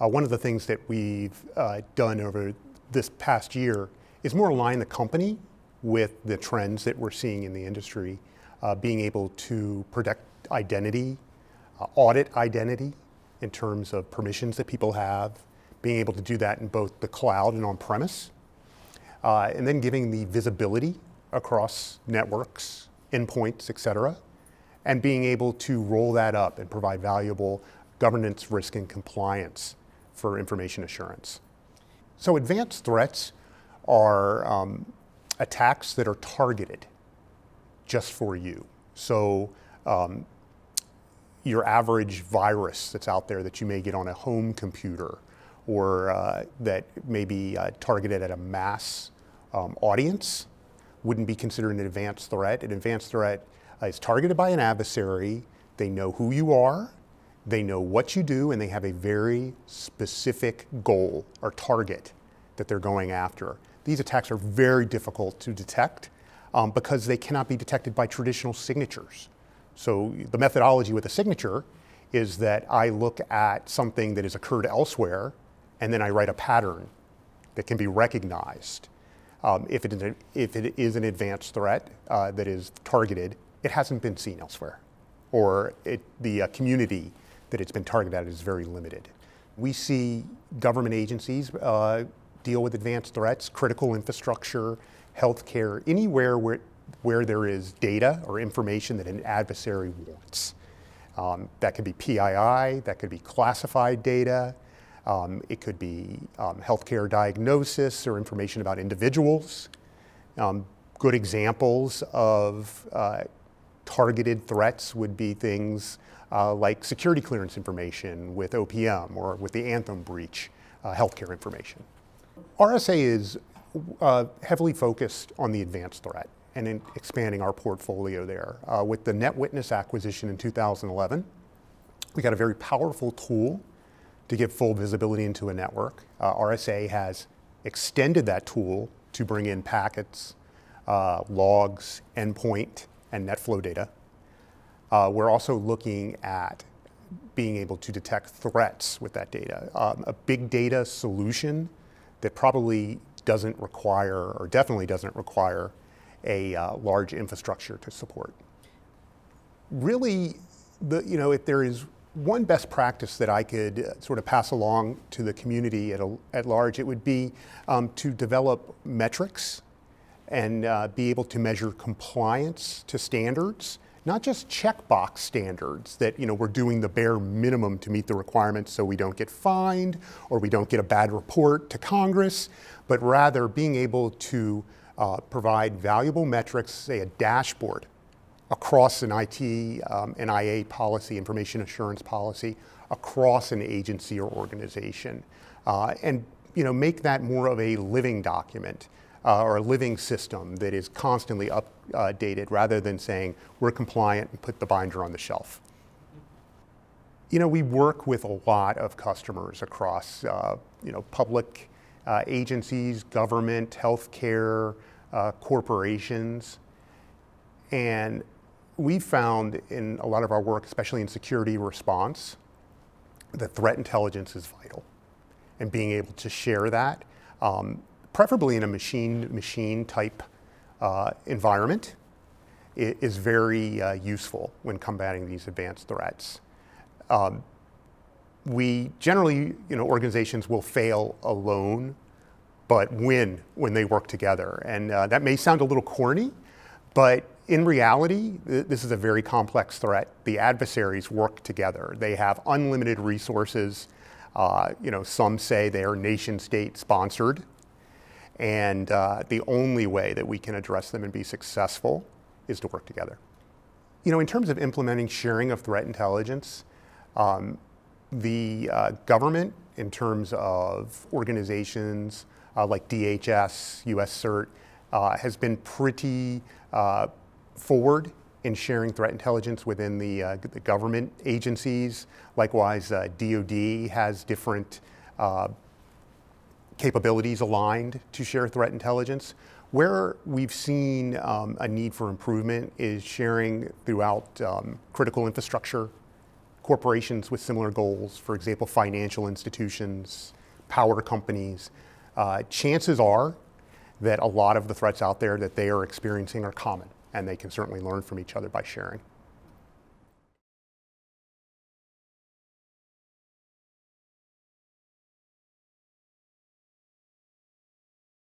One of the things that we've done over this past year is more align the company with the trends that we're seeing in the industry, being able to protect identity, audit identity in terms of permissions that people have, being able to do that in both the cloud and on-premise, and then giving the visibility across networks, endpoints, et cetera, and being able to roll that up and provide valuable governance, risk, and compliance for information assurance. So advanced threats are attacks that are targeted just for you. So your average virus that's out there that you may get on a home computer, or that may be targeted at a mass audience, wouldn't be considered an advanced threat. An advanced threat is targeted by an adversary. They know who you are, they know what you do, and they have a very specific goal or target that they're going after. These attacks are very difficult to detect because they cannot be detected by traditional signatures. So the methodology with a signature is that I look at something that has occurred elsewhere, and then I write a pattern that can be recognized. If it is an advanced threat that is targeted, it hasn't been seen elsewhere, or the community that it's been targeted at is very limited. We see government agencies deal with advanced threats, critical infrastructure, healthcare, anywhere where there is data or information that an adversary wants. That could be PII, that could be classified data, it could be healthcare diagnosis or information about individuals. Good examples of targeted threats would be things like security clearance information with OPM or with the Anthem breach, healthcare information. RSA is heavily focused on the advanced threat and in expanding our portfolio there. With the NetWitness acquisition in 2011, we got a very powerful tool to give full visibility into a network. RSA has extended that tool to bring in packets, logs, endpoint, and NetFlow data. We're also looking at being able to detect threats with that data. A big data solution that probably doesn't require, or definitely doesn't require, a large infrastructure to support. Really, if there is one best practice that I could sort of pass along to the community at large, it would be to develop metrics and be able to measure compliance to standards, not just checkbox standards that we're doing the bare minimum to meet the requirements so we don't get fined or we don't get a bad report to Congress, but rather being able to provide valuable metrics, say a dashboard across an IT and IA policy, information assurance policy, across an agency or organization, and make that more of a living document or a living system that is constantly updated rather than saying we're compliant and put the binder on the shelf. We work with a lot of customers across public agencies, government, healthcare, corporations, and we found in a lot of our work, especially in security response, that threat intelligence is vital. And being able to share that, preferably in a machine-machine type environment, is very useful when combating these advanced threats. We generally, organizations will fail alone, but win when they work together. And that may sound a little corny, but in reality, this is a very complex threat. The adversaries work together. They have unlimited resources. Some say they are nation-state sponsored. And the only way that we can address them and be successful is to work together. In terms of implementing sharing of threat intelligence, the government, in terms of organizations like DHS, US CERT, has been pretty forward in sharing threat intelligence within the government agencies. Likewise, DoD has different capabilities aligned to share threat intelligence. Where we've seen a need for improvement is sharing throughout critical infrastructure corporations with similar goals, for example, financial institutions, power companies, chances are that a lot of the threats out there that they are experiencing are common, and they can certainly learn from each other by sharing.